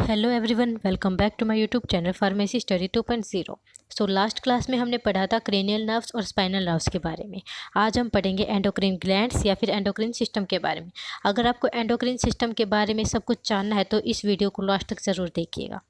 Hello everyone, welcome back to my YouTube channel pharmacy study 2.0। So last class में हमने पढ़ा था cranial nerves और स्पाइनल नर्व्स के बारे में। आज हम पढ़ेंगे एंडोक्रिन ग्लैंड्स या फिर एंडोक्रिन सिस्टम के बारे में। अगर आपको एंडोक्रिन सिस्टम के बारे में सब कुछ जानना है तो इस वीडियो को लास्ट तक ज़रूर देखिएगा।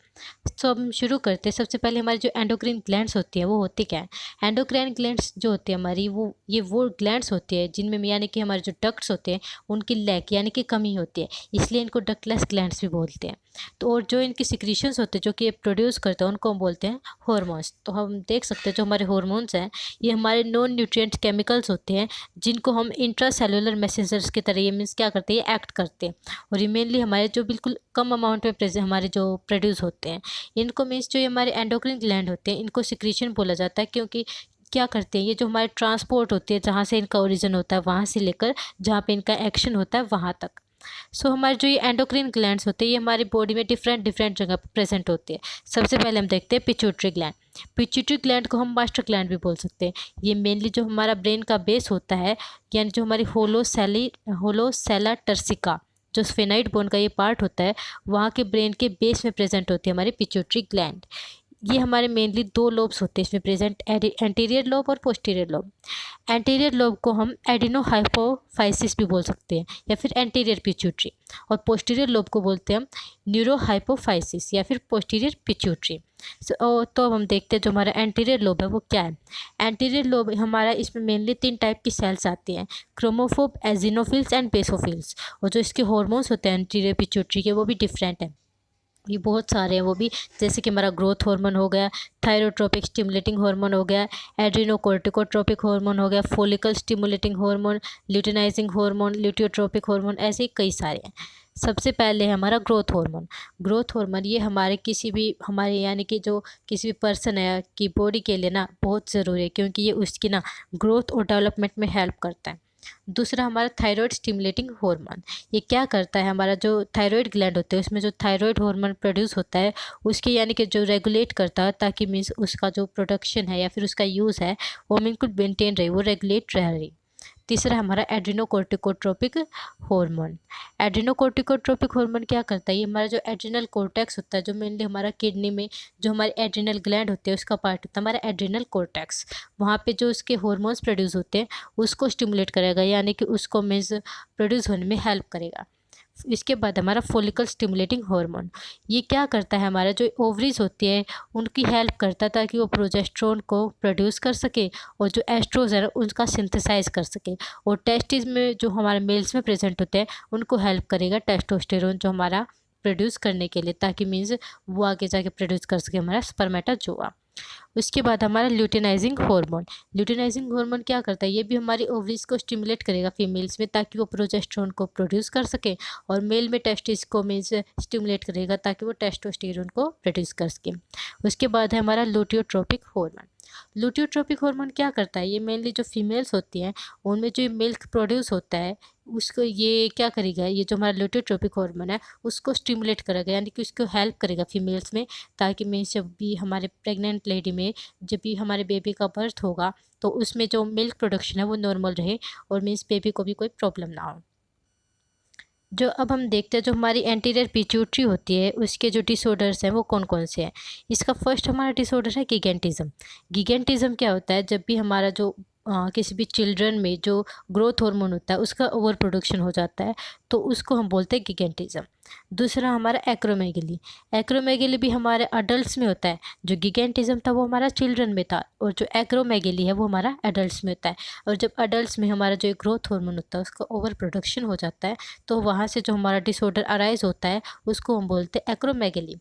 तो हम शुरू करते हैं। सबसे पहले हमारी जो एंडोक्रिन ग्लैंड्स होती है वो होती क्या है। एंडोक्राइन ग्लैंड्स जो होती है हमारी वो ग्लैंड्स होती है जिनमें यानी कि हमारे जो डक्ट्स होते हैं उनकी लैक यानी कि कमी होती है, इसलिए इनको डक्टलेस ग्लैंड्स भी बोलते हैं। तो और जो इनकी सिक्रीशंस होते हैं जो कि ये प्रोड्यूस करते हैं उनको हम बोलते हैं हार्मोन्स। तो हम देख सकते हैं जो हमारे हार्मोन्स हैं ये हमारे नॉन न्यूट्रिएंट केमिकल्स होते हैं जिनको हम इंट्रासेलुलर मैसेंजर्स की तरह ये मीन्स क्या करते हैं, ये एक्ट करते हैं। और ये मेनली हमारे जो बिल्कुल कम अमाउंट में हमारे जो प्रोड्यूस होते हैं इनको मीन्स जो ये हमारे एंडोक्रिन ग्लैंड होते हैं इनको सिक्रीशन बोला जाता है, क्योंकि क्या करते हैं ये जो हमारे ट्रांसपोर्ट होती है जहाँ से इनका ओरिजिन होता है वहाँ से लेकर जहाँ पे इनका एक्शन होता है वहाँ तक। सो हमारे जो ये एंडोक्रिन ग्लैंड्स होते हैं ये हमारी बॉडी में डिफरेंट डिफरेंट जगह पर प्रेजेंट होते हैं। सबसे पहले हम देखते हैं पिट्यूटरी ग्लैंड। पिट्यूटरी ग्लैंड को हम मास्टर ग्लैंड भी बोल सकते हैं। ये मेनली जो हमारा ब्रेन का बेस होता है यानी जो हमारी होलोसेला टर्सिका जो स्फेनाइड बोन का ये पार्ट होता है वहाँ के ब्रेन के बेस में प्रेजेंट होती है हमारी पिट्यूटरी ग्लैंड। ये हमारे मेनली दो लोब्स होते हैं इसमें प्रेजेंट, एंटीरियर लोब और पोस्टीरियर लोब। एंटीरियर लोब को हम एडिनो हाइपोफाइसिस भी बोल सकते हैं या फिर एंटीरियर पिट्यूटरी, और पोस्टीरियर लोब को बोलते हैं हम न्यूरो हाइपोफाइसिस या फिर पोस्टीरियर पिट्यूटरी। तो अब हम देखते हैं जो हमारा एंटीरियर लोब है वो क्या है। एंटीरियर लोब हमारा इसमें मेनली 3 टाइप की सेल्स आती हैं, क्रोमोफोब, एजिनोफिल्स एंड बेसोफिल्स। और जो इसके हॉर्मोन्स होते हैं एंटीरियर पिट्यूटरी के वो भी डिफरेंट हैं, ये बहुत सारे हैं वो भी, जैसे कि हमारा ग्रोथ हार्मोन हो गया, थायरोट्रोपिक स्टिमुलेटिंग हार्मोन हो गया, एड्रीनोकोर्टिकोट्रोपिक हार्मोन हो गया, follicle stimulating hormone, luteinising hormone, luteotropic hormone, ऐसे ही कई सारे हैं। सबसे पहले है हमारा ग्रोथ हार्मोन। ग्रोथ हार्मोन ये हमारे किसी भी हमारे यानी कि जो किसी भी पर्सन है की बॉडी के लिए ना बहुत ज़रूरी है, क्योंकि ये उसकी ना ग्रोथ और डेवलपमेंट में हेल्प करता है। दूसरा हमारा थायराइड स्टिमुलेटिंग हार्मोन। ये क्या करता है, हमारा जो थायराइड ग्लैंड होते हैं उसमें जो थायराइड हार्मोन प्रोड्यूस होता है उसके यानी कि जो रेगुलेट करता है ताकि मीन्स उसका जो प्रोडक्शन है या फिर उसका यूज़ है वो बिल्कुल मेंटेन रहे, वो रेगुलेट रहे। तीसरा हमारा एड्रीनोकोर्टिकोट्रोपिक हार्मोन। एड्रीनोकोर्टिकोट्रोपिक हार्मोन क्या करता है, ये हमारा जो एड्रिनल कोर्टेक्स होता है जो मेनली हमारा किडनी में जो हमारे एड्रिनल ग्लैंड होते हैं उसका पार्ट होता है हमारा एड्रिनल कोर्टेक्स, वहाँ पे जो उसके हार्मोन्स प्रोड्यूस होते हैं उसको स्टिमुलेट करेगा यानी कि उसको मीन्स प्रोड्यूस होने में हेल्प करेगा। इसके बाद हमारा फोलिकल स्टिमुलेटिंग हार्मोन, ये क्या करता है, हमारा जो ओवरीज होती है उनकी हेल्प करता है ताकि वो प्रोजेस्टेरोन को प्रोड्यूस कर सके और जो एस्ट्रोजन उनका सिंथेसाइज कर सके। और टेस्टिस में जो हमारे मेल्स में प्रेजेंट होते हैं उनको हेल्प करेगा टेस्टोस्टेरोन जो हमारा प्रोड्यूस करने के लिए, ताकि मीन्स वो आगे जाके प्रोड्यूस कर सके हमारा स्पर्मेटाजोआ। उसके बाद हमारा ल्यूटिनाइजिंग हार्मोन। ल्यूटिनाइजिंग हार्मोन क्या करता है, ये भी हमारी ओवरीज को स्टिमुलेट करेगा फीमेल्स में ताकि वो प्रोजेस्टेरोन को प्रोड्यूस कर सके, और मेल में टेस्टिस को मीन्स स्टिमुलेट करेगा ताकि वो टेस्टोस्टेरोन को प्रोड्यूस कर सके। उसके बाद है हमारा लुटियोट्रोपिक हार्मोन। लुटियोट्रोपिक हार्मोन क्या करता है, ये मेनली जो फीमेल्स होती हैं उनमें जो मिल्क प्रोड्यूस होता है उसको ये क्या करेगा, ये जो हमारा लुटियोट्रोपिक हार्मोन है उसको स्टिमुलेट करेगा यानी कि उसको हेल्प करेगा फीमेल्स में, ताकि मीन्स जब भी हमारे प्रेग्नेंट लेडी में जब भी हमारे बेबी का बर्थ होगा तो उसमें जो मिल्क प्रोडक्शन है वो नॉर्मल रहे और मीन्स बेबी को भी कोई प्रॉब्लम ना हो। जो अब हम देखते हैं जो हमारी एंटीरियर पिट्यूटरी होती है उसके जो डिसऑर्डर्स हैं वो कौन कौन से हैं। इसका फर्स्ट हमारा डिसऑर्डर है गिगेंटिज्म। गिगेंटिज्म क्या होता है, जब भी हमारा जो किसी भी चिल्ड्रन में जो ग्रोथ हार्मोन होता है उसका ओवर प्रोडक्शन हो जाता है तो उसको हम बोलते हैं गिगेंटिज्म। दूसरा हमारा एक्रोमेगली। एक्रोमेगली भी हमारे अडल्ट्स में होता है, जो गिगेंटिज्म था वो हमारा चिल्ड्रन में था, और जो एक्रोमेगली है वो हमारा एडल्ट्स में होता है। और जब एडल्ट्स में हमारा जो ग्रोथ हार्मोन होता है उसका ओवर प्रोडक्शन हो जाता है तो वहाँ से जो हमारा डिसऑर्डर अराइज होता है उसको हम बोलते हैं एक्रोमेगली।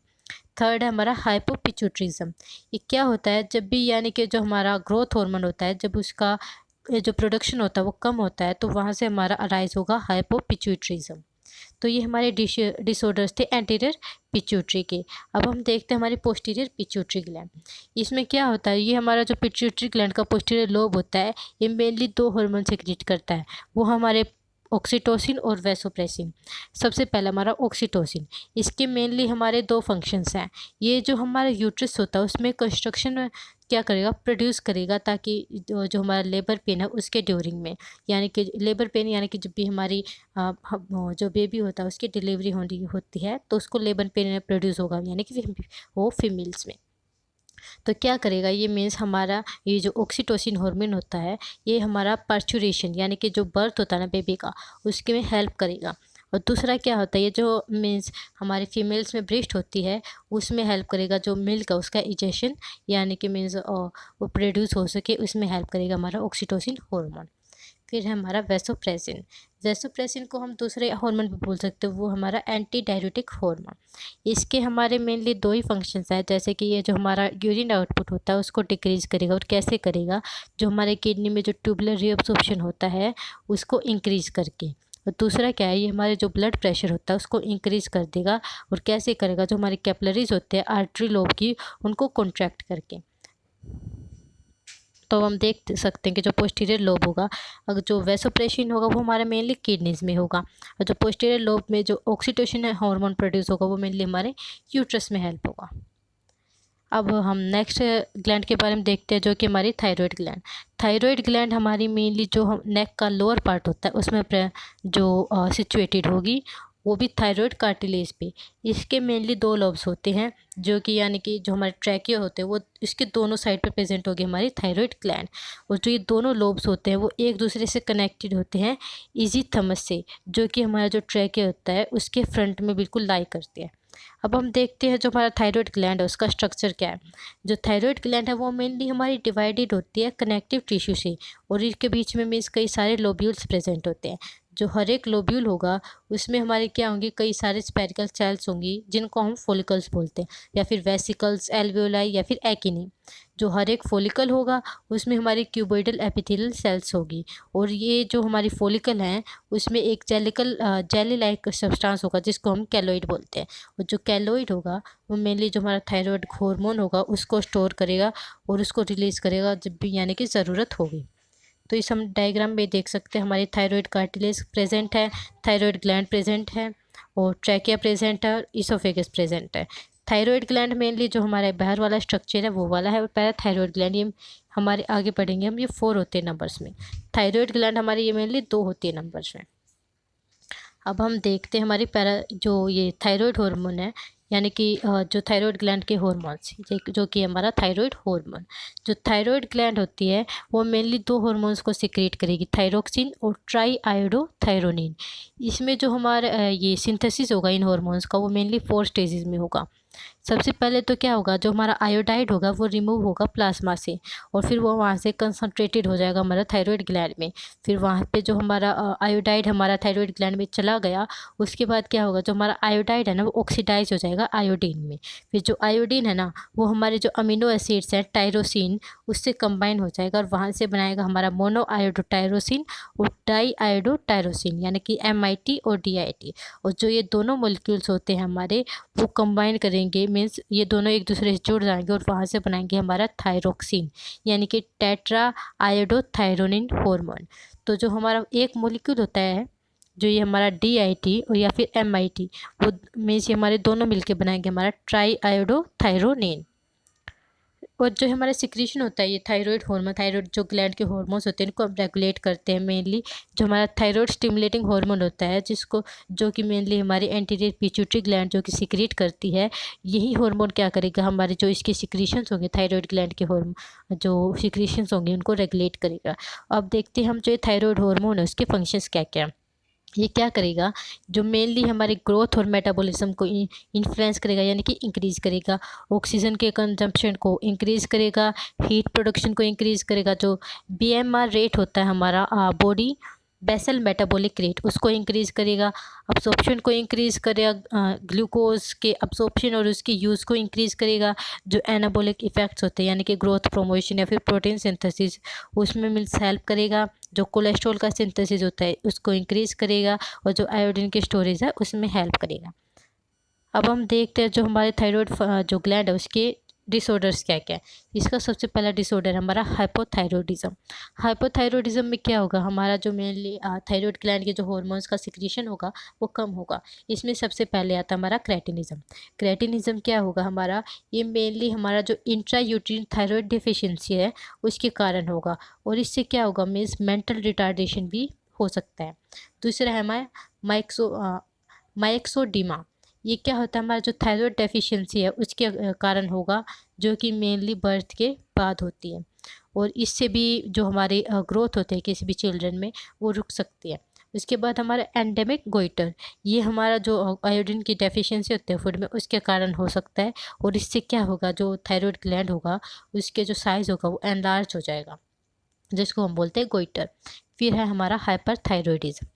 थर्ड है हमारा हाइपोपिट्यूटरिज्म। ये क्या होता है, जब भी यानी कि जो हमारा ग्रोथ हार्मोन होता है जब उसका जो प्रोडक्शन होता है वो कम होता है तो वहाँ से हमारा अराइज होगा हाइपोपिट्यूटरिज्म। तो ये हमारे डिसऑर्डर्स थे एंटीरियर पिट्यूटरी के। अब हम देखते हैं हमारी पोस्टीरियर पिट्यूटरी ग्लैंड। इसमें क्या होता है, ये हमारा जो पिट्यूटरी ग्लैंड का पोस्टीरियर लोब होता है ये मेनली 2 हार्मोन सेक्रेट करता है, वो हमारे ऑक्सीटोसिन और वैसोप्रेसिन। सबसे पहला हमारा ऑक्सीटोसिन, इसके मेनली हमारे 2 फंक्शंस हैं। ये जो हमारा यूट्रस होता है उसमें कंस्ट्रक्शन क्या करेगा, प्रोड्यूस करेगा, ताकि जो हमारा लेबर पेन है उसके ड्यूरिंग में, यानी कि लेबर पेन यानी कि जब भी हमारी जो बेबी होता है उसकी डिलीवरी होती है तो उसको लेबर पेन प्रोड्यूस होगा, यानी कि वो फीमेल्स में। तो क्या करेगा, ये मीन्स हमारा ये जो ऑक्सीटोसिन हार्मोन होता है ये हमारा पर्चुरेशन यानी कि जो बर्थ होता है ना बेबी का, उसके में हेल्प करेगा। और दूसरा क्या होता है, ये जो मीन्स हमारे फीमेल्स में ब्रेस्ट होती है उसमें हेल्प करेगा, जो मिल्क है उसका इजेशन यानी कि मीन्स वो प्रोड्यूस हो सके, उसमें हेल्प करेगा हमारा ऑक्सीटोसिन हार्मोन। फिर है हमारा वैसोप्रेसिन। वैसोप्रेसिन को हम दूसरे हार्मोन भी बोल सकते हैं, वो हमारा एंटी डायरेटिक हार्मोन। इसके हमारे मेनली दो ही फंक्शंस हैं, जैसे कि ये जो हमारा यूरिन आउटपुट होता है उसको डिक्रीज करेगा। और कैसे करेगा, जो हमारे किडनी में जो ट्यूबुलर रीअब्सॉर्प्शन होता है उसको इंक्रीज करके। और दूसरा क्या है, ये हमारे जो ब्लड प्रेशर होता है उसको इंक्रीज कर देगा। और कैसे करेगा, जो हमारे कैपिलरीज होते हैं आर्टरी लोब की, उनको कॉन्ट्रैक्ट करके। तो हम देख सकते हैं कि जो पोस्टीरियर लोब होगा, अगर जो वैसोप्रेसिन होगा वो हमारे मेनली किडनीज में होगा, और जो पोस्टीरियर लोब में जो ऑक्सीटोसिन हार्मोन प्रोड्यूस होगा वो मेनली हमारे यूट्रस में हेल्प होगा। अब हम नेक्स्ट ग्लैंड के बारे में देखते हैं, जो कि हमारी थायराइड ग्लैंड। थायराइड ग्लैंड हमारी मेनली जो हम नेक का लोअर पार्ट होता है उसमें जो सिचुएटेड होगी, वो भी थायराइड कार्टिलेज पे। इसके मेनली दो लोब्स होते हैं, जो कि यानी कि जो हमारे ट्रैकिया होते हैं वो इसके दोनों साइड पे प्रेजेंट होगी हमारी थायराइड ग्लैंड। और जो ये दोनों लोब्स होते हैं वो एक दूसरे से कनेक्टेड होते हैं इजीथमस से, जो कि हमारा जो ट्रैकिया होता है उसके फ्रंट में बिल्कुल लाई करते हैं। अब हम देखते हैं जो हमारा थायराइड ग्लैंड है उसका स्ट्रक्चर क्या है। जो थायराइड ग्लैंड है वो मेनली हमारी डिवाइडेड होती है कनेक्टिव टिश्यू से, और इसके बीच में मीन्स कई सारे लोब्यूल्स प्रेजेंट होते हैं। जो हर एक लोब्यूल होगा उसमें हमारे क्या होंगे, कई सारे स्पेरिकल सेल्स होंगी जिनको हम फॉलिकल्स बोलते हैं, या फिर वेसिकल्स, एल्वियोलाई या फिर एक्टिनी। जो हर एक फॉलिकल होगा उसमें हमारी क्यूबोइडल एपिथेलियल सेल्स होगी, और ये जो हमारी फॉलिकल हैं उसमें एक जेली लाइक सब्सटेंस होगा जिसको हम कैलोइड बोलते हैं। और जो कैलोइड होगा वो मेनली जो हमारा थायराइड हार्मोन होगा उसको स्टोर करेगा और उसको रिलीज़ करेगा जब भी यानी कि ज़रूरत होगी। तो इस हम डायग्राम में देख सकते हैं, हमारी थायराइड कार्टिलेज प्रेजेंट है, थायराइड ग्लैंड प्रेजेंट है, और ट्रैकिया प्रेजेंट है, और इसोफेगस प्रेजेंट है। थायराइड ग्लैंड मेनली जो हमारे बाहर वाला स्ट्रक्चर है वो वाला है, और पैराथायराइड ग्लैंड ये हमारे आगे पढ़ेंगे हम, ये 4 होते हैं नंबर्स में। थायराइड ग्लैंड हमारी ये मेनली 2 होती है नंबर्स में। अब हम देखते हैं हमारी जो ये थायराइड हार्मोन है, यानी कि जो थायराइड ग्लैंड के हार्मोन्स, जो कि हमारा थायराइड हार्मोन। जो थायराइड ग्लैंड होती है वो मेनली 2 हार्मोन्स को सिक्रेट करेगी, थायरोक्सिन और ट्राईआयोडोथायरोनिन। इसमें जो हमारा ये सिंथेसिस होगा इन हार्मोन्स का वो मेनली 4 स्टेजेस में होगा। सबसे पहले तो क्या होगा, जो हमारा आयोडाइड होगा वो रिमूव होगा प्लाज्मा से, और फिर वो वहाँ से कंसंट्रेटेड हो जाएगा हमारा थायराइड ग्लैंड में। फिर वहाँ पे जो हमारा आयोडाइड हमारा थायराइड ग्लैंड में चला गया, उसके बाद क्या होगा, जो हमारा आयोडाइड है ना वो ऑक्सीडाइज हो जाएगा आयोडीन में। फिर जो आयोडीन है ना वो हमारे जो अमीनो एसिड्स हैं टायरोसिन उससे कंबाइन हो जाएगा, और वहाँ से बनाएगा हमारा मोनो आयोडोटायरोसिन और डाई आयोडोटायरोसिन, यानी कि MIT और DIT। और जो ये दोनों मोलिक्यूल्स होते हैं हमारे वो कंबाइन करेंगे, मीन्स ये दोनों एक दूसरे से जुड़ जाएंगे और वहाँ से बनाएंगे हमारा थायरोक्सिन, यानी कि टेट्रा आयोडोथायरोनिन हार्मोन। तो जो हमारा एक मोलिक्यूल होता है, जो ये हमारा DIT और या फिर MIT, वो मीन्स ये हमारे दोनों मिलके बनाएंगे हमारा ट्राई आयोडोथायरोनिन। और जो हमारा सिक्रीशन होता है ये थायराइड हार्मोन, थायराइड जो ग्लैंड के हार्मोन्स होते हैं इनको हम रेगुलेट करते हैं मेनली। जो हमारा थायराइड स्टिमुलेटिंग हार्मोन होता है जो कि मेनली हमारी एंटीरियर पिट्यूटरी ग्लैंड जो कि सिक्रीट करती है, यही हार्मोन क्या करेगा, हमारे जो इसके सिक्रीशंस होंगे थायराइड ग्लैंड के हार्मोन जो सिक्रीशंस होंगे उनको रेगुलेट करेगा। अब देखते हैं हम जो थायराइड हार्मोन है उसके फंक्शंस क्या क्या। ये क्या करेगा, जो मेनली हमारे ग्रोथ और मेटाबॉलिज्म को इन्फ्लुएंस करेगा, यानी कि इंक्रीज करेगा। ऑक्सीजन के कंजम्पशन को इंक्रीज करेगा, हीट प्रोडक्शन को इंक्रीज करेगा। जो BMR रेट होता है हमारा बॉडी बेसल मेटाबॉलिक रेट, उसको इंक्रीज़ करेगा। अब्सॉर्प्शन को इंक्रीज़ करेगा, ग्लूकोज के अब्सॉर्प्शन और उसकी यूज़ को इंक्रीज़ करेगा। जो एनाबॉलिक इफ़ेक्ट्स होते हैं यानी कि ग्रोथ प्रमोशन या फिर प्रोटीन सिंथेसिस, उसमें मिल्स हेल्प करेगा। जो कोलेस्ट्रॉल का सिंथेसिस होता है उसको इंक्रीज़ करेगा, और जो आयोडीन की स्टोरेज है उसमें हेल्प करेगा। अब हम देखते हैं जो हमारे थायराइड जो ग्लैंड है उसके डिसऑर्डर्स क्या क्या है। इसका सबसे पहला डिसऑर्डर हमारा हाइपोथायरॉयडिज्म। हाइपोथायरॉयडिज्म में क्या होगा, हमारा जो मेनली थायराइड ग्लैंड के जो हार्मोन्स का सिक्रीशन होगा वो कम होगा। इसमें सबसे पहले आता है हमारा क्रेटिनिज्म। क्रेटिनिज्म क्या होगा हमारा, ये मेनली हमारा जो इंट्रा यूट्रीन थायराइड डिफिशियंसी है उसके कारण होगा, और इससे क्या होगा मीन्स मेंटल रिटार्डेशन भी हो सकता है। दूसरा है हमारा माइक्सोडीमा। ये क्या होता है, हमारा जो थायराइड डेफिशिएंसी है उसके कारण होगा, जो कि मेनली बर्थ के बाद होती है, और इससे भी जो हमारी ग्रोथ होती है किसी भी चिल्ड्रन में वो रुक सकती है। उसके बाद हमारा एंडेमिक गोइटर, ये हमारा जो आयोडीन की डेफिशिएंसी होती है फूड में उसके कारण हो सकता है, और इससे क्या होगा जो थायराइड ग्लैंड होगा उसके जो साइज़ होगा वो एनलार्ज हो जाएगा, जिसको हम बोलते हैं गोइटर। फिर है हमारा हाइपरथायरॉयडिज्म।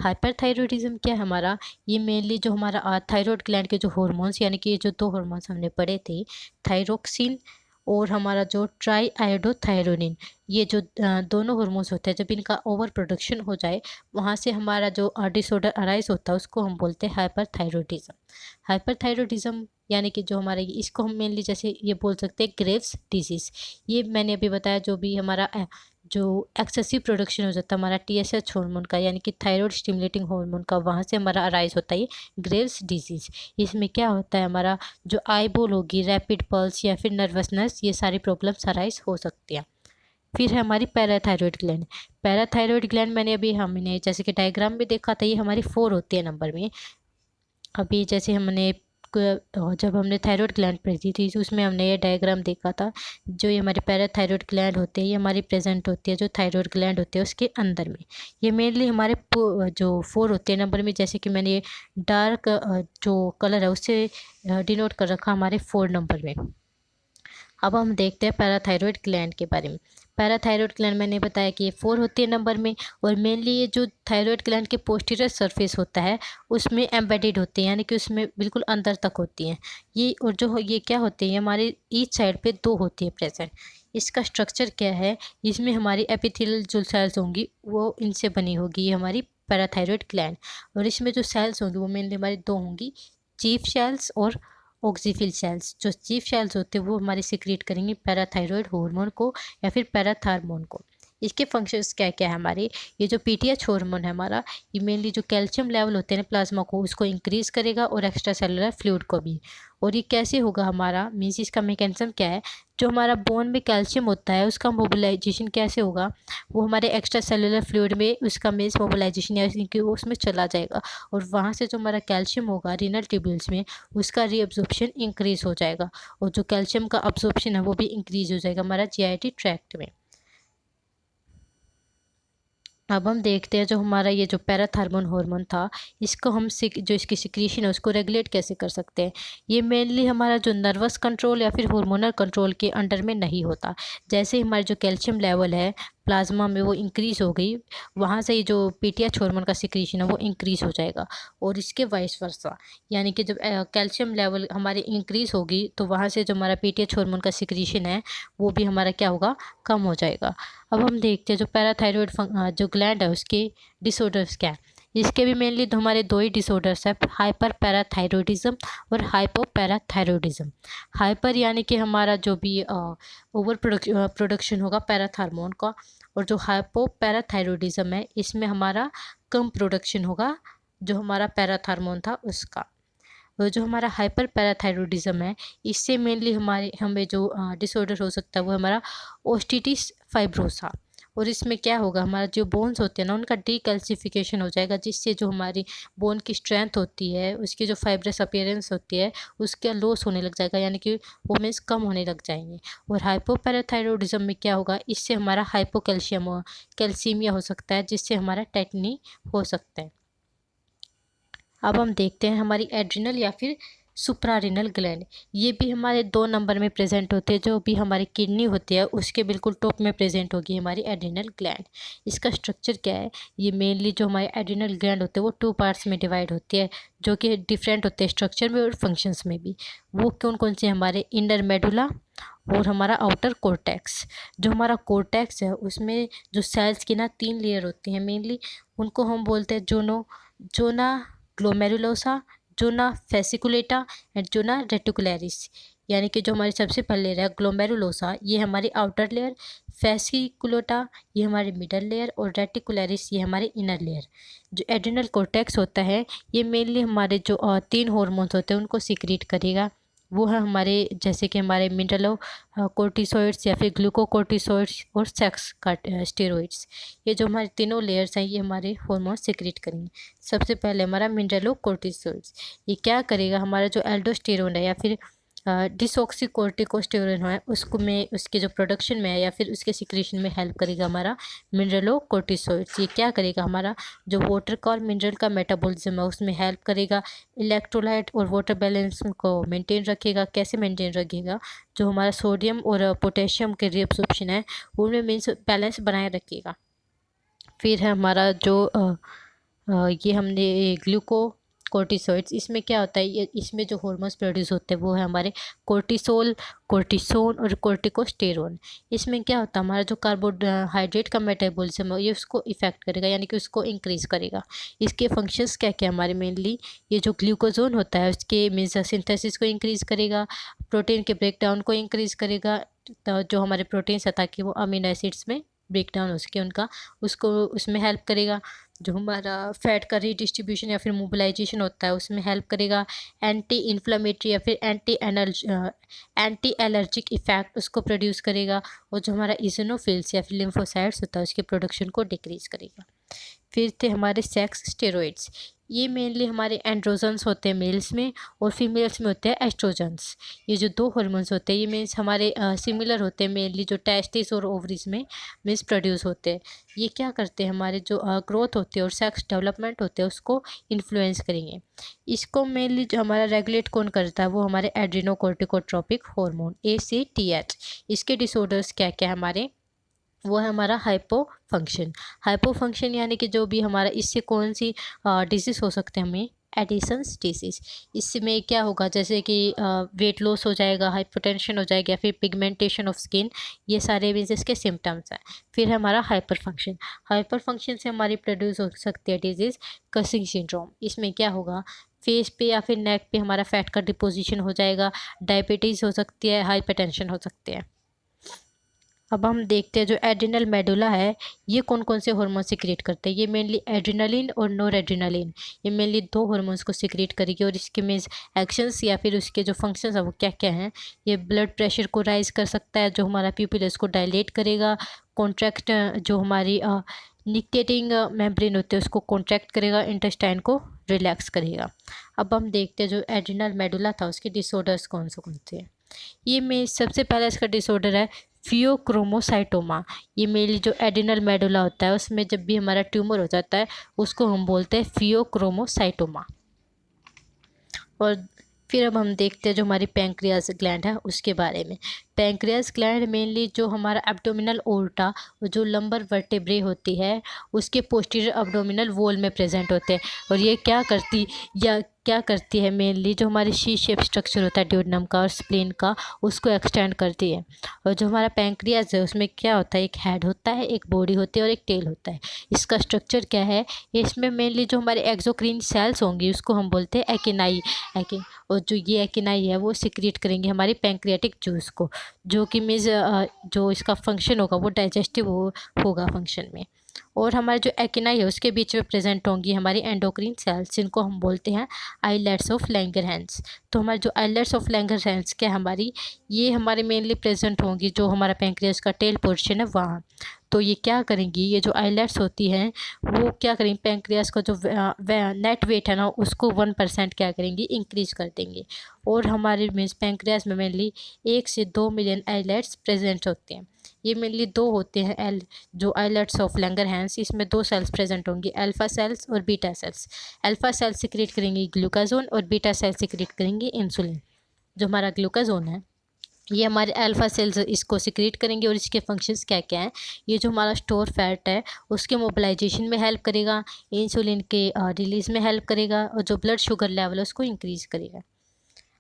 हाइपरथायरॉयडिज्म क्या है हमारा, ये मेनली जो हमारा थायराइड ग्लैंड के जो हार्मोन्स, यानी कि ये जो दो हार्मोन्स हमने पढ़े थे, थायरोक्सिन और हमारा जो ट्राई आयोडोथायरोनिन, ये जो दोनों हार्मोन्स होते हैं, जब इनका ओवर प्रोडक्शन हो जाए वहाँ से हमारा जो डिसऑर्डर अराइज होता है उसको हम बोलते हैं हाइपरथायरॉयडिज्म। हाइपरथायरॉयडिज्म यानी कि जो हमारे, इसको हम मेनली जैसे ये बोल सकते हैं ग्रेव्स डिजीज़। ये मैंने अभी बताया, जो भी हमारा जो एक्सेसिव प्रोडक्शन हो जाता है हमारा TSH हार्मोन का, यानी कि थायराइड स्टिमुलेटिंग हार्मोन का, वहाँ से हमारा अराइज होता है ये ग्रेव्स डिजीज़। इसमें क्या होता है हमारा जो आईबॉल होगी, रैपिड पल्स या फिर नर्वसनेस, ये सारी प्रॉब्लम्स अराइज हो सकती हैं। फिर है हमारी पैराथायरॉयड ग्लैंड। पैराथायरॉयड ग्लैंड मैंने अभी हमने जैसे कि डायग्राम में देखा था, ये हमारी 4 होती है नंबर में। अभी जैसे हमने जब हमने थायराइड ग्लैंड पढ़ी थी तो उसमें हमने ये डायग्राम देखा था, जो ये हमारी पैराथायरॉयड ग्लैंड होती है ये हमारी प्रेजेंट होती है जो थायराइड ग्लैंड होती है उसके अंदर में। ये मेनली हमारे जो 4 होते हैं नंबर में, जैसे कि मैंने ये डार्क जो कलर है उससे डिनोट कर रखा हमारे 4 नंबर में। अब हम देखते हैं पैराथायरॉयड ग्लैंड के बारे में। पैराथायरॉयड ग्लैंड मैंने बताया कि ये 4 होती है नंबर में, और मेनली ये जो थायरॉयड ग्लैंड के पोस्टीरियर सरफेस होता है उसमें एम्बेडेड होती है, यानी कि उसमें बिल्कुल अंदर तक होती हैं ये। और जो ये क्या होती है हमारे ईच साइड पे 2 होती है प्रेजेंट। इसका स्ट्रक्चर क्या है, इसमें हमारी एपिथेलियल जो सेल्स होंगी वो इनसे बनी होगी, ये हमारी पैराथायरॉयड ग्लैंड। और इसमें जो सेल्स होंगी वो मेनली हमारी 2 होंगी, चीफ सेल्स और ऑक्सीफिल सेल्स। जो चीफ सेल्स होते हैं वो हमारे सिक्रीट करेंगे पैराथायरॉयड हार्मोन को या फिर पैराथार्मोन को। इसके फंक्शंस क्या क्या है हमारे, ये जो PTH हार्मोन है हमारा, ये मेनली जो कैल्शियम लेवल होते हैं प्लाज्मा को उसको इंक्रीज़ करेगा, और एक्स्ट्रा सेलुलर फ्लूइड को भी। और ये कैसे होगा हमारा, मीन्स इसका मैकेनिज्म क्या है, जो हमारा बोन में कैल्शियम होता है उसका मोबिलाइजेशन कैसे होगा, वो हमारे एक्स्ट्रा सेलुलर फ्लूइड में उसका मीन्स मोबिलाइजेशन, यानी कि वो उसमें चला जाएगा, और वहाँ से जो हमारा कैल्शियम होगा रीनल ट्यूब्यूल्स में उसका रीअब्जॉर्प्शन इंक्रीज़ हो जाएगा, और जो कैल्शियम का अब्जॉर्प्शन है वो भी इंक्रीज़ हो जाएगा हमारा GIT ट्रैक्ट में। अब हम देखते हैं जो हमारा ये जो पैराथार्मोन हार्मोन था, इसको हम जो इसकी सिक्रीशन है उसको रेगुलेट कैसे कर सकते हैं। ये मेनली हमारा जो नर्वस कंट्रोल या फिर हार्मोनल कंट्रोल के अंडर में नहीं होता। जैसे हमारे जो कैल्शियम लेवल है प्लाज्मा में वो इंक्रीज़ हो गई, वहाँ से ही जो PTH हार्मोन का सिक्रीशन है वो इंक्रीज़ हो जाएगा, और इसके वाइस वर्सा, यानी कि जब कैल्शियम लेवल हमारी इंक्रीज़ होगी तो वहाँ से जो हमारा PTH हार्मोन का सिक्रीशन है वो भी हमारा क्या होगा, कम हो जाएगा। अब हम देखते हैं जो पैराथायरॉयड जो ग्लैंड है उसके डिसऑर्डर्स क्या है। इसके भी मेनली तो हमारे 2 ही डिसऑर्डर्स है, हाइपर पैराथायरॉयडिज्म और हाइपो पैराथायरॉयडिज्म। हाइपर यानी कि हमारा जो भी ओवर प्रोडक्शन होगा पैराथार्मोन का, और जो हाइपो पैराथायरॉयडिज्म है इसमें हमारा कम प्रोडक्शन होगा जो हमारा पैराथार्मोन था उसका। और जो हमारा हाइपर पैराथायरॉयडिज्म है इससे मेनली हमें जो डिसऑर्डर हो सकता है वो हमारा ओस्टिटिस फाइब्रोसा। और इसमें क्या होगा, हमारा जो बोन्स होते हैं ना उनका डीकैल्सिफिकेशन हो जाएगा, जिससे जो हमारी बोन की स्ट्रेंथ होती है उसकी जो फाइब्रस अपीयरेंस होती है उसका लॉस होने लग जाएगा, यानी कि वो मीन्स कम होने लग जाएंगे। और हाइपोपैराथायरॉयडिज्म में क्या होगा, इससे हमारा कैल्सीमिया हो सकता है, जिससे हमारा टेटनी हो सकता है। अब हम देखते हैं हमारी एड्रिनल या फिर सुप्रारिनल ग्लैंड। ये भी हमारे 2 नंबर में प्रेजेंट होते हैं, जो भी हमारी किडनी होती है उसके बिल्कुल टॉप में प्रेजेंट होगी हमारी एड्रिनल ग्लैंड। इसका स्ट्रक्चर क्या है, ये मेनली जो हमारे एड्रिनल ग्लैंड होते हैं वो 2 पार्ट्स में डिवाइड होती है, जो कि डिफरेंट होते हैं स्ट्रक्चर में और फंक्शंस में भी। वो कौन कौन से, हमारे इंडर मेडुला और हमारा आउटर कोर्टेक्स। जो हमारा कोर्टेक्स है उसमें जो सेल्स की ना 3 लेयर होती हैं मेनली, उनको हम बोलते हैं zona glomerulosa, zona fasciculata and zona reticularis, यानी कि जो हमारी सबसे पहले लेयर है ग्लोमेरुलोसा, ये हमारी आउटर लेयर, फेसिकुलेटा ये हमारी मिडल लेयर, और रेटिकुलरिस ये हमारी इनर लेयर। जो एड्रिनल कोर्टेक्स होता है ये मेनली हमारे जो 3 हार्मोन्स होते हैं उनको सीक्रेट करेगा। वो है हमारे जैसे कि हमारे मिनरलो कोर्टिसोइड्स या फिर ग्लूकोकोर्टिसोइड्स और सेक्स स्टेरॉइड्स। ये जो हमारे तीनों लेयर्स हैं ये हमारे हार्मोन सीक्रेट करेंगे। सबसे पहले हमारा मिनरलो कोर्टिसोइड्स, ये क्या करेगा, हमारा जो एल्डोस्टेरोन है या फिर डिसऑक्सीकोर्टिकोस्टेरोन है उसको में उसके जो प्रोडक्शन में है या फिर उसके सिक्रेशन में हेल्प करेगा हमारा मिनरलो कोर्टिसोइड्स। ये क्या करेगा, हमारा जो वाटर का और मिनरल का मेटाबॉलिज्म है उसमें हेल्प करेगा। इलेक्ट्रोलाइट और वाटर बैलेंस को मेंटेन रखेगा। कैसे मेंटेन रखेगा, जो हमारा सोडियम और पोटेशियम के रीअब्सॉर्प्शन है उनमें मीन्स बैलेंस बनाए रखेगा। फिर है हमारा जो ये हमने ग्लूको कोर्टिसोइड्स, इसमें क्या होता है, ये इसमें जो हार्मोन्स प्रोड्यूस होते हैं वो है हमारे कोर्टिसोल, कोर्टिसोन और कोर्टिकोस्टेरोन। इसमें क्या होता है, हमारा जो कार्बोहाइड्रेट का मेटाबॉलिज्म है ये उसको इफेक्ट करेगा, यानी कि उसको इंक्रीज करेगा। इसके फंक्शंस क्या क्या हमारे मेनली, ये जो ग्लूकोजोन होता है उसके मीन्स सिंथेसिस को इंक्रीज करेगा, प्रोटीन के ब्रेक डाउन को इंक्रीज करेगा, तो जो हमारे प्रोटीन्स है ताकि वो अमीनो एसिड्स में ब्रेक डाउन हो सके उनका, उसको उसमें हेल्प करेगा। जो हमारा फैट का रीडिस्ट्रीब्यूशन या फिर मोबिलाइजेशन होता है उसमें हेल्प करेगा। एंटी इन्फ्लामेटरी या फिर एंटी एलर्जिक इफेक्ट उसको प्रोड्यूस करेगा। और जो हमारा इजोनोफिल्स या फिर लिम्फोसाइट्स होता है उसके प्रोडक्शन को डिक्रीज करेगा। फिर थे हमारे सेक्स स्टेरॉइड्स, ये मेनली हमारे एंड्रोजन्स होते हैं मेल्स में और फीमेल्स में होते हैं एस्ट्रोजन्स। ये जो 2 हार्मोन्स होते हैं ये मीन्स हमारे सिमिलर होते हैं, मेनली जो टेस्टिस और ओवरीज में मीन्स प्रोड्यूस होते हैं। ये क्या करते हैं, हमारे जो ग्रोथ होती है और सेक्स डेवलपमेंट होते हैं उसको इन्फ्लुएंस करेंगे। इसको मेनली जो हमारा रेगुलेट कौन करता है वो हमारे एड्रिनोकोर्टिकोट्रोपिक हार्मोन ACTH। इसके डिसऑर्डर्स क्या क्या है हमारे, वो है हमारा हाइपोफंक्शन यानी कि जो भी हमारा इससे कौन सी डिजीज़ हो सकते हैं हमें, एडिसन्स डिसीज़। इसमें क्या होगा, जैसे कि वेट लॉस हो जाएगा, हाइपोटेंशन हो जाएगा या फिर पिगमेंटेशन ऑफ स्किन, ये सारे भी इसके सिम्टम्स हैं। फिर है हमारा हाइपर फंक्शन से हमारी प्रोड्यूस हो सकती है डिजीज़ कसिंग सिंड्रोम। इसमें क्या होगा, फेस पे या फिर नेक पे हमारा फैट का डिपोजिशन हो जाएगा, डायबिटीज़ हो सकती है, हाइपरटेंशन हो सकते हैं। अब हम देखते हैं जो एड्रिनल मेडुला है ये कौन कौन से हार्मोन सीक्रेट करते हैं। ये मेनली एड्रिनलिन और नोर एड्रिनलिन, ये मेनली 2 हार्मोन्स को सीक्रेट करेगी। और इसके मीन्स एक्शंस या फिर उसके जो फंक्शंस है वो क्या क्या हैं, ये ब्लड प्रेशर को राइज कर सकता है, जो हमारा प्यूपिल है उसको डायलेट करेगा, कॉन्ट्रैक्ट जो हमारी निकेटिंग मेम्ब्रेन होते हैं उसको कॉन्ट्रैक्ट करेगा, इंटेस्टाइन को रिलैक्स करेगा। अब हम देखते हैं जो एड्रिनल मेडुला था उसके डिसऑर्डर्स कौन से हैं। ये में सबसे पहला इसका डिसऑर्डर है फियोक्रोमोसाइटोमा। ये मेनली जो एड्रिनल मेडुला होता है उसमें जब भी हमारा ट्यूमर हो जाता है उसको हम बोलते हैं फियोक्रोमोसाइटोमा। और फिर अब हम देखते हैं जो हमारी पैंक्रियास ग्लैंड है उसके बारे में। पैंक्रियास ग्लैंड मेनली जो हमारा एब्डोमिनल ओल्टा जो लंबर वर्टेब्रे होती है उसके पोस्टीरियर एब्डोमिनल वॉल में प्रेजेंट होते हैं। और ये क्या करती है मेनली जो हमारी सी शेप स्ट्रक्चर होता है ड्यूडेनम का और स्प्लीन का उसको एक्सटेंड करती है। और जो हमारा पैंक्रियास है उसमें क्या होता है, एक हेड होता है, एक बॉडी होती है और एक टेल होता है। इसका स्ट्रक्चर क्या है, इसमें मेनली जो हमारे एक्सोक्रीन सेल्स होंगी उसको हम बोलते हैं एकिनाई। और जो ये एकिनाई है वो सिक्रेट करेंगे हमारी पैंक्रियाटिक जूस को, जो कि मीन्स जो इसका फंक्शन होगा वो डाइजेस्टिव होगा फंक्शन में। और हमारे जो एकिनाई है उसके बीच में प्रेजेंट होंगी हमारी एंडोक्रीन सेल्स जिनको हम बोलते हैं आइलेट्स ऑफ लैंगरहैंस। तो हमारे जो आइलेट्स ऑफ लैंगरहैंस क्या हमारी, ये हमारे मेनली प्रेजेंट होंगी जो हमारा पैंक्रियास का टेल पोर्शन है वहाँ। तो ये क्या करेंगी, ये जो आइलेट्स होती हैं वो क्या करेंगी, पैंक्रियास का जो नेट वेट है ना उसको 1% क्या करेंगी, इंक्रीज कर देंगे। और हमारे मीन्स पैंक्रियास में मेनली 1 से 2 मिलियन आइलेट्स प्रेजेंट होते हैं। ये मेनली 2 होते हैं जो आइलेट्स ऑफ लैंगरहैंस, इसमें 2 सेल्स प्रेजेंट होंगी, अल्फा सेल्स और beta cells. Alpha cells secrete करेंगी ग्लूकाजोन और बीटा सेल्स सिक्रेट करेंगी इंसुलिन। जो हमारा ग्लूकाजोन है ये हमारे अल्फा सेल्स इसको सिक्रेट करेंगे। और इसके फंक्शंस क्या क्या हैं, ये जो हमारा स्टोर फैट है उसके मोबिलाइजेशन में हेल्प करेगा, इंसुलिन के रिलीज़ में हेल्प करेगा और जो ब्लड शुगर लेवल है उसको इंक्रीज़ करेगा।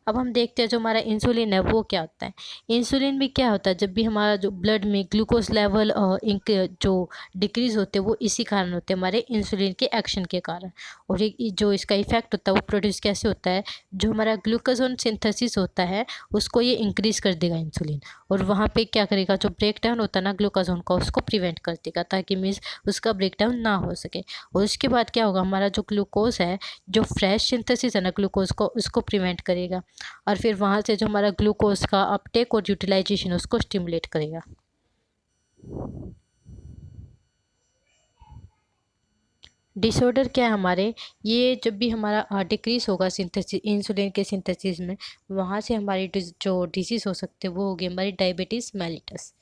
अब हम देखते हैं जो हमारा इंसुलिन है वो क्या होता है। इंसुलिन भी क्या होता है, जब भी हमारा जो ब्लड में ग्लूकोज लेवल इंक जो डिक्रीज होते हैं वो इसी कारण होते हैं, हमारे इंसुलिन के एक्शन के कारण। और एक जो इसका इफेक्ट होता है वो प्रोड्यूस कैसे होता है, जो हमारा ग्लूकोजोन सिंथेसिस होता है उसको ये इंक्रीज कर देगा इंसुलिन, और वहाँ पे क्या करेगा, जो ब्रेक डाउन होता है ना ग्लूकोजोन का उसको प्रिवेंट कर देगा, ताकि मीन्स उसका ब्रेक डाउन ना हो सके। और उसके बाद क्या होगा, हमारा जो ग्लूकोज है, जो फ्रेश सिंथेसिस है ना ग्लूकोज को, उसको प्रिवेंट करेगा, और फिर वहाँ से जो हमारा ग्लूकोज का अपटेक और यूटिलाइजेशन उसको स्टिमुलेट करेगा। डिसऑर्डर क्या है हमारे, ये जब भी हमारा डिक्रीज होगा सिंथेसिस इंसुलिन के सिंथेसिस में, वहाँ से हमारी जो डिजीज़ हो सकते हैं वो होगी हमारी डायबिटीज़ मेलिटस।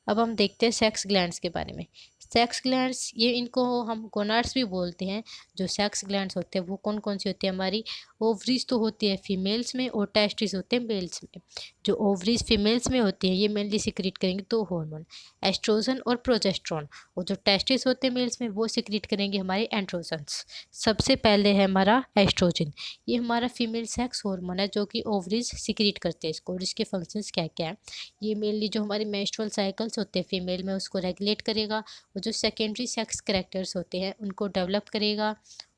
अब हम देखते हैं सेक्स ग्लैंड्स के बारे में। सेक्स ग्लैंड्स, ये इनको हम गोनाड्स भी बोलते हैं। जो सेक्स ग्लैंड्स होते हैं वो कौन कौन सी होती है हमारी, ओवरीज तो होती है फीमेल्स में और टेस्टिस होते हैं मेल्स में। जो ओवरीज फीमेल्स में होती है ये मेनली सिक्रीट करेंगे दो हार्मोन, एस्ट्रोजन और प्रोजेस्ट्रॉन, और जो टेस्टिस होते हैं मेल्स में वो सिक्रीट करेंगे हमारे एंड्रोजन्स। सबसे पहले है हमारा एस्ट्रोजन, ये हमारा फीमेल सेक्स हार्मोन है जो कि ओवरीज सिक्रीट करते हैं इसको, और इसके फंक्शंस क्या क्या है। ये मेनली जो हमारे मेंस्ट्रुअल साइकिल्स होते हैं फीमेल में उसको रेगुलेट करेगा, और जो सेकेंडरी सेक्स कैरेक्टर्स होते हैं उनको डेवलप करेगा।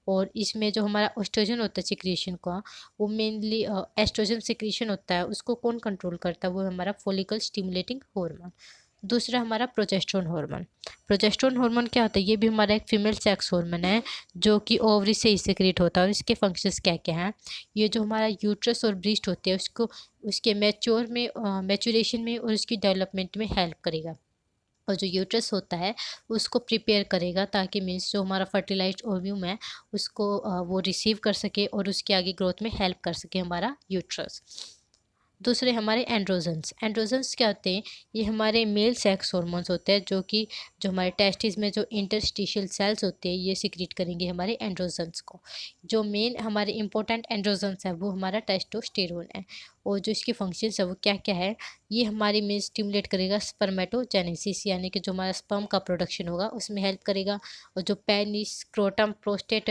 और इसमें जो हमारा एस्ट्रोजन होता है सिक्रीशन का, वो मेनली एस्ट्रोजन सिक्रीशन होता है, उसको कौन कंट्रोल करता है, वो हमारा फॉलिकल स्टिमुलेटिंग हार्मोन। दूसरा हमारा प्रोजेस्टेरोन हार्मोन। प्रोजेस्टेरोन हार्मोन क्या होता है, ये भी हमारा एक फीमेल सेक्स हार्मोन है जो कि ओवरी से ही सिक्रीट होता है, और इसके फंक्शंस क्या क्या हैं। ये जो हमारा यूट्रस और ब्रीस्ट होते हैं उसको उसके मैच्योरेशन में और उसकी डेवलपमेंट में हेल्प करेगा, और जो यूट्रस होता है उसको प्रिपेयर करेगा, ताकि मीन्स जो हमारा फर्टिलाइज्ड ओव्यूम है उसको वो रिसीव कर सके और उसके आगे ग्रोथ में हेल्प कर सके हमारा यूट्रस। दूसरे हमारे एंड्रोजन्स। एंड्रोजन्स क्या होते हैं, ये हमारे मेल सेक्स हार्मोन्स होते हैं जो कि जो हमारे टेस्टिस में जो इंटरस्टिशियल सेल्स होते हैं ये सिक्रीट करेंगे हमारे एंड्रोजन्स को। जो मेन हमारे इंपॉर्टेंट एंड्रोजन्स है वो हमारा टेस्टोस्टेरोन है, और जो इसके फंक्शंस है वो क्या क्या है, ये हमारी में स्टिमुलेट करेगा स्पर्मेटोजेनेसिस, यानी कि जो हमारा स्पर्म का प्रोडक्शन होगा उसमें हेल्प करेगा। और जो पेनिस, स्क्रोटम, प्रोस्टेट,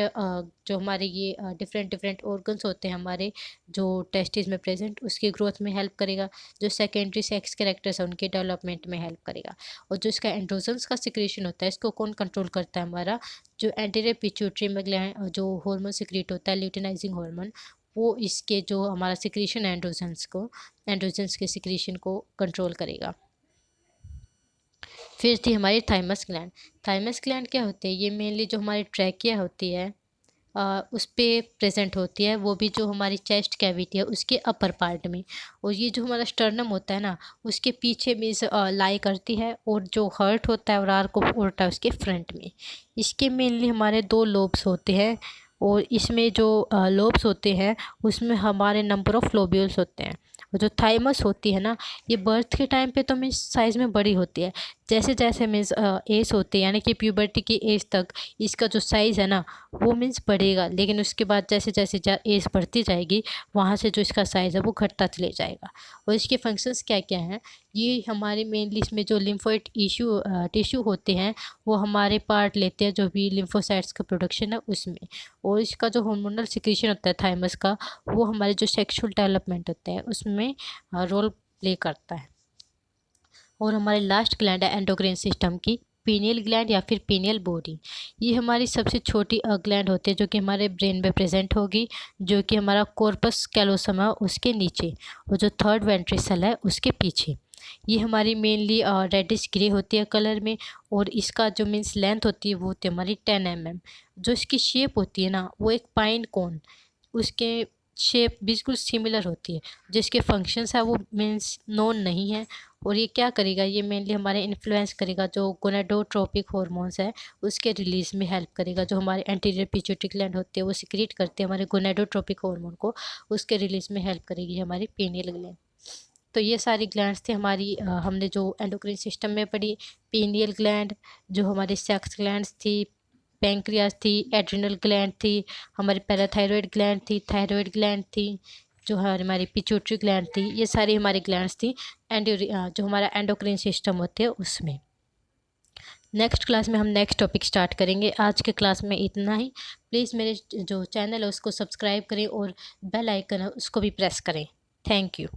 जो हमारे ये डिफरेंट डिफरेंट ऑर्गन्स होते हैं हमारे जो टेस्टिस में प्रेजेंट, उसकी ग्रोथ में हेल्प करेगा। जो सेकेंडरी सेक्स कैरेक्टर्स है उनके डेवलपमेंट में हेल्प करेगा। और जो इसका एंड्रोजन्स का सिक्रेशन होता है इसको कौन कंट्रोल करता है, हमारा जो एंटीरियर पिट्यूटरी में ग्लैंड जो हार्मोन सिक्रेट होता है ल्यूटिनाइजिंग हार्मोन, वो इसके जो हमारा सिक्रीशन है एंड्रोजन्स के सिक्रीशन को कंट्रोल करेगा। फिर थी हमारी थाइमस ग्लैंड। थाइमस ग्लैंड क्या होती है, ये मेनली जो हमारी ट्रैकिया होती है उस पर प्रेजेंट होती है, वो भी जो हमारी चेस्ट कैविटी है उसके अपर पार्ट में। और ये जो हमारा स्टर्नम होता है ना उसके पीछे में लाई करती है, और जो हर्ट होता है और आर को होता है उसके फ्रंट में। इसके मेनली हमारे दो लोब्स होते हैं, और इसमें जो लोब्स होते हैं उसमें हमारे नंबर ऑफ लोब्यूल्स होते हैं। और जो थाइमस होती है ना ये बर्थ के टाइम पे तो मीन्स साइज़ में बड़ी होती है, जैसे जैसे मीन्स एज होती है यानी कि प्यूबर्टी की एज तक इसका जो साइज़ है ना वो मीन्स बढ़ेगा, लेकिन उसके बाद जैसे जैसे एज बढ़ती जाएगी वहाँ से जो इसका साइज़ है वो घटता चले जाएगा। और इसके फंक्शंस क्या क्या हैं, ये हमारे मेनली इसमें जो लिम्फोइड टिश्यू होते हैं वो हमारे पार्ट लेते हैं जो भी लिम्फोसाइट्स का प्रोडक्शन है उसमें। और इसका जो हार्मोनल सिक्रीशन होता है थाइमस का, वो हमारे जो सेक्सुअल डेवलपमेंट होता है उसमें रोल प्ले करता है। और हमारी लास्ट ग्लैंड है एंडोक्राइन सिस्टम की, पीनियल ग्लैंड या फिर पीनियल बॉडी। ये हमारी सबसे छोटी ग्लैंड होती है जो कि हमारे ब्रेन में प्रेजेंट होगी, जो कि हमारा कॉर्पस कैलोसम है उसके नीचे, और जो थर्ड वेंट्रिकल है उसके पीछे। ये हमारी मेनली रेडिश ग्रे होती है कलर में, और इसका जो मीन्स लेंथ होती है वो होती है हमारी 10 mm। जो इसकी शेप होती है ना वो एक पाइन कोन, उसके शेप बिल्कुल सिमिलर होती है। जिसके फंक्शंस है वो मीन्स नोन नहीं है। और ये क्या करेगा, ये मेनली हमारे इन्फ्लुएंस करेगा जो गोनाडोट्रोपिक हार्मोन्स है उसके रिलीज में हेल्प करेगा। जो हमारे एंटीरियर पिट्यूटरी ग्लैंड होते हैं वो सिक्रीट करते हैं हमारे गोनाडोट्रोपिक हार्मोन को, उसके रिलीज में हेल्प करेगी हमारी पीनियल ग्लैंड। तो ये सारी ग्लैंड्स थी हमारी हमने जो एंडोक्राइन सिस्टम में पढ़ी। पीनियल ग्लैंड जो हमारी सेक्स ग्लैंड्स थी, पैंक्रियास थी, एड्रिनल ग्लैंड थी, हमारी पैराथायरॉयड ग्लैंड थी, थायरॉयड ग्लैंड थी, जो हमारी पिट्यूटरी ग्लैंड थी, ये सारी हमारी ग्लैंड्स थी जो हमारा एंडोक्राइन सिस्टम होते हैं उसमें। नेक्स्ट क्लास में हम नेक्स्ट टॉपिक स्टार्ट करेंगे। आज के क्लास में इतना ही। प्लीज़ मेरे जो चैनल है उसको सब्सक्राइब करें और बेल आइकन है उसको भी प्रेस करें। Thank you.